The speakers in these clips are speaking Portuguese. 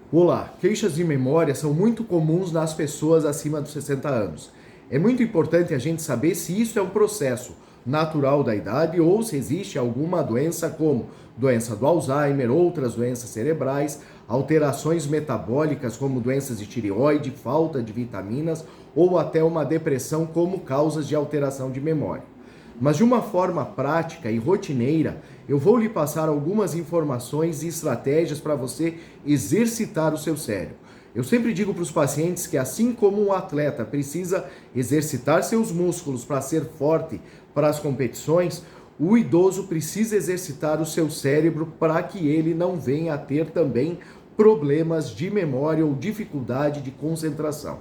Olá, queixas de memória são muito comuns nas pessoas acima dos 60 anos. É muito importante a gente saber se isso é um processo natural da idade ou se existe alguma doença como doença do Alzheimer, outras doenças cerebrais, alterações metabólicas como doenças de tireoide, falta de vitaminas ou até uma depressão como causas de alteração de memória. Mas de uma forma prática e rotineira, eu vou lhe passar algumas informações e estratégias para você exercitar o seu cérebro. Eu sempre digo para os pacientes que, assim como um atleta precisa exercitar seus músculos para ser forte para as competições, o idoso precisa exercitar o seu cérebro para que ele não venha a ter também problemas de memória ou dificuldade de concentração.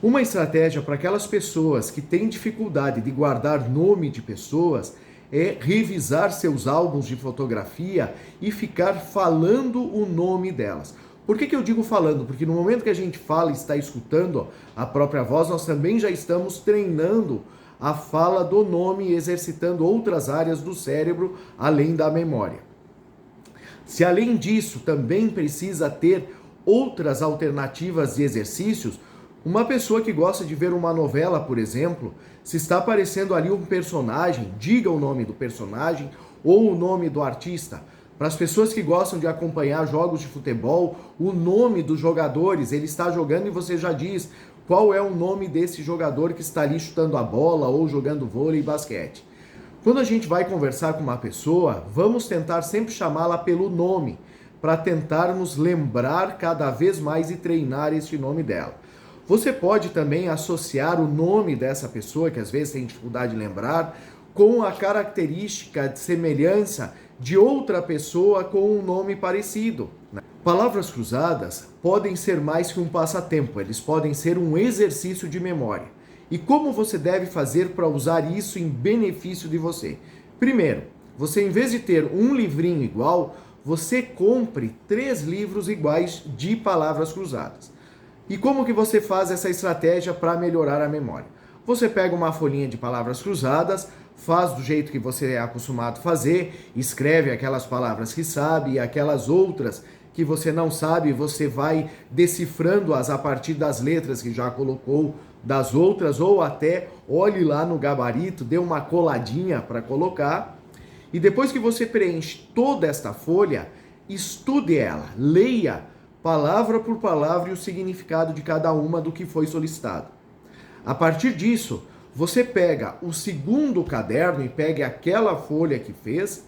Uma estratégia para aquelas pessoas que têm dificuldade de guardar nome de pessoas é revisar seus álbuns de fotografia e ficar falando o nome delas. Por que eu digo falando? Porque no momento que a gente fala e está escutando a própria voz, nós também já estamos treinando a fala do nome e exercitando outras áreas do cérebro além da memória. Se além disso também precisa ter outras alternativas de exercícios, uma pessoa que gosta de ver uma novela, por exemplo, se está aparecendo ali um personagem, diga o nome do personagem ou o nome do artista. Para as pessoas que gostam de acompanhar jogos de futebol, o nome dos jogadores, ele está jogando e você já diz qual é o nome desse jogador que está ali chutando a bola ou jogando vôlei e basquete. Quando a gente vai conversar com uma pessoa, vamos tentar sempre chamá-la pelo nome, para tentarmos lembrar cada vez mais e treinar este nome dela. Você pode também associar o nome dessa pessoa, que às vezes tem dificuldade de lembrar, com a característica de semelhança de outra pessoa com um nome parecido. Palavras cruzadas podem ser mais que um passatempo, eles podem ser um exercício de memória. E como você deve fazer para usar isso em benefício de você? Primeiro, você em vez de ter um livrinho igual, você compre 3 livros iguais de palavras cruzadas. E como que você faz essa estratégia para melhorar a memória? Você pega uma folhinha de palavras cruzadas, faz do jeito que você é acostumado a fazer, escreve aquelas palavras que sabe e aquelas outras que você não sabe, você vai decifrando-as a partir das letras que já colocou das outras, ou até olhe lá no gabarito, dê uma coladinha para colocar. E depois que você preenche toda esta folha, estude ela, leia palavra por palavra e o significado de cada uma do que foi solicitado. A partir disso, você pega o segundo caderno e pegue aquela folha que fez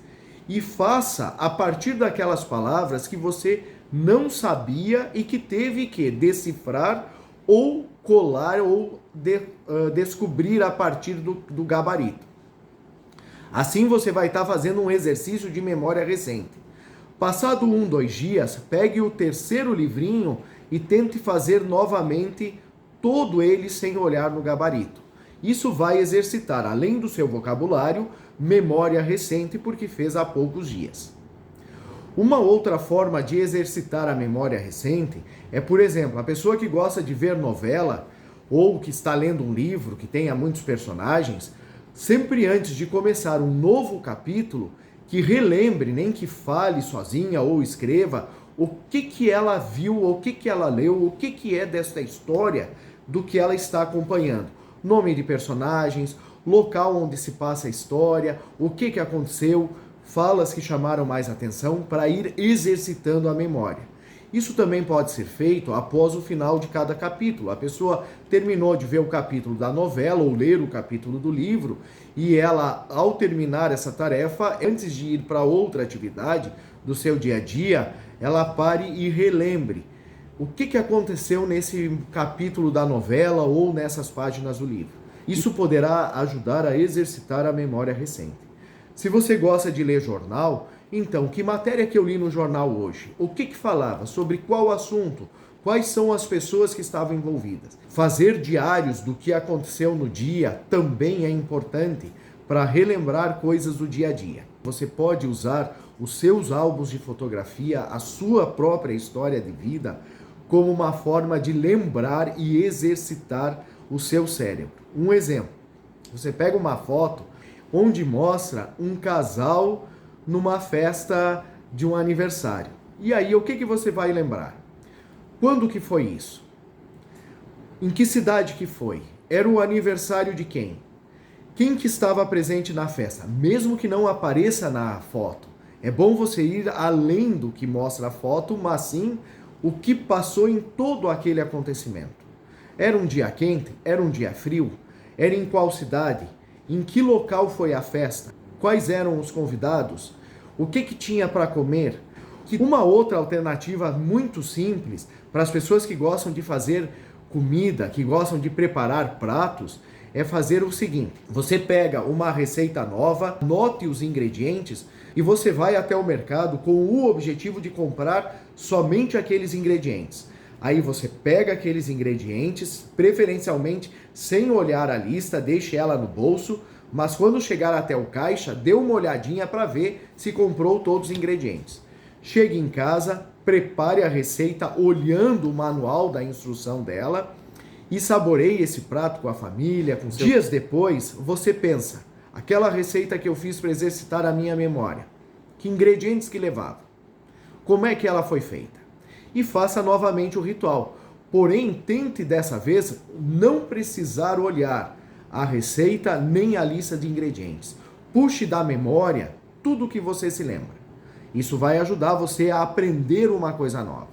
e faça a partir daquelas palavras que você não sabia e que teve que decifrar ou colar ou descobrir a partir do gabarito. Assim você vai estar fazendo um exercício de memória recente. Passado 2 dias, pegue o terceiro livrinho e tente fazer novamente todo ele sem olhar no gabarito. Isso vai exercitar, além do seu vocabulário, memória recente porque fez há poucos dias. Uma outra forma de exercitar a memória recente é, por exemplo, a pessoa que gosta de ver novela ou que está lendo um livro que tenha muitos personagens, sempre antes de começar um novo capítulo, que relembre, nem que fale sozinha ou escreva o que ela viu, o que ela leu, o que é desta história do que ela está acompanhando. Nome de personagens, local onde se passa a história, o que aconteceu, falas que chamaram mais atenção para ir exercitando a memória. Isso também pode ser feito após o final de cada capítulo. A pessoa terminou de ver o capítulo da novela ou ler o capítulo do livro e ela, ao terminar essa tarefa, antes de ir para outra atividade do seu dia a dia, ela pare e relembre o que aconteceu nesse capítulo da novela ou nessas páginas do livro. Isso poderá ajudar a exercitar a memória recente. Se você gosta de ler jornal, então, que matéria que eu li no jornal hoje? O que falava? Sobre qual assunto? Quais são as pessoas que estavam envolvidas? Fazer diários do que aconteceu no dia também é importante para relembrar coisas do dia a dia. Você pode usar os seus álbuns de fotografia, a sua própria história de vida, como uma forma de lembrar e exercitar o seu cérebro. Um exemplo, você pega uma foto onde mostra um casal numa festa de um aniversário. E aí, o que você vai lembrar? Quando que foi isso? Em que cidade que foi? Era o aniversário de quem? Quem que estava presente na festa? Mesmo que não apareça na foto. É bom você ir além do que mostra a foto, mas sim o que passou em todo aquele acontecimento. Era um dia quente? Era um dia frio? Era em qual cidade? Em que local foi a festa? Quais eram os convidados? O que tinha para comer? Uma outra alternativa muito simples para as pessoas que gostam de fazer comida, que gostam de preparar pratos, é fazer o seguinte: você pega uma receita nova, anote os ingredientes e você vai até o mercado com o objetivo de comprar somente aqueles ingredientes. Aí você pega aqueles ingredientes, preferencialmente sem olhar a lista, deixe ela no bolso, mas quando chegar até o caixa, dê uma olhadinha para ver se comprou todos os ingredientes. Chegue em casa, prepare a receita olhando o manual da instrução dela e saboreie esse prato com a família, com seu... Dias depois, você pensa, aquela receita que eu fiz para exercitar a minha memória, que ingredientes que levava? Como é que ela foi feita? E faça novamente o ritual. Porém, tente dessa vez não precisar olhar a receita nem a lista de ingredientes. Puxe da memória tudo o que você se lembra. Isso vai ajudar você a aprender uma coisa nova.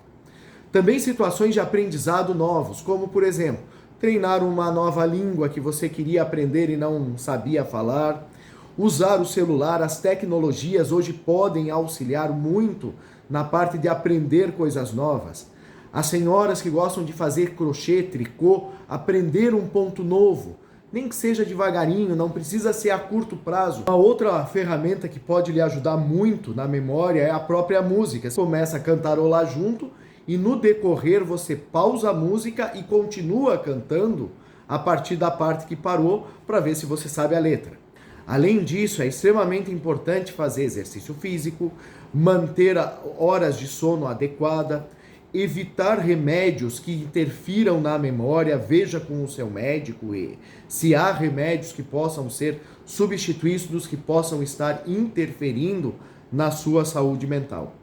Também situações de aprendizado novos, como por exemplo, treinar uma nova língua que você queria aprender e não sabia falar. Usar o celular, as tecnologias hoje podem auxiliar muito na parte de aprender coisas novas. As senhoras que gostam de fazer crochê, tricô, aprender um ponto novo. Nem que seja devagarinho, não precisa ser a curto prazo. Uma outra ferramenta que pode lhe ajudar muito na memória é a própria música. Você começa a cantarolar junto e no decorrer você pausa a música e continua cantando a partir da parte que parou para ver se você sabe a letra. Além disso, é extremamente importante fazer exercício físico, manter horas de sono adequada, evitar remédios que interfiram na memória, veja com o seu médico e se há remédios que possam ser substituídos, que possam estar interferindo na sua saúde mental.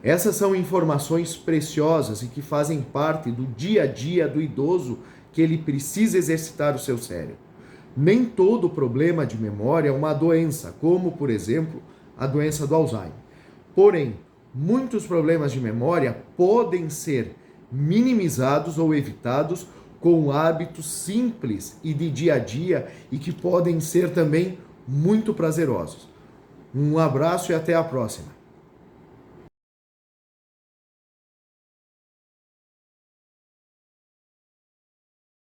Essas são informações preciosas e que fazem parte do dia a dia do idoso que ele precisa exercitar o seu cérebro. Nem todo problema de memória é uma doença, como, por exemplo, a doença do Alzheimer. Porém, muitos problemas de memória podem ser minimizados ou evitados com hábitos simples e de dia a dia e que podem ser também muito prazerosos. Um abraço e até a próxima.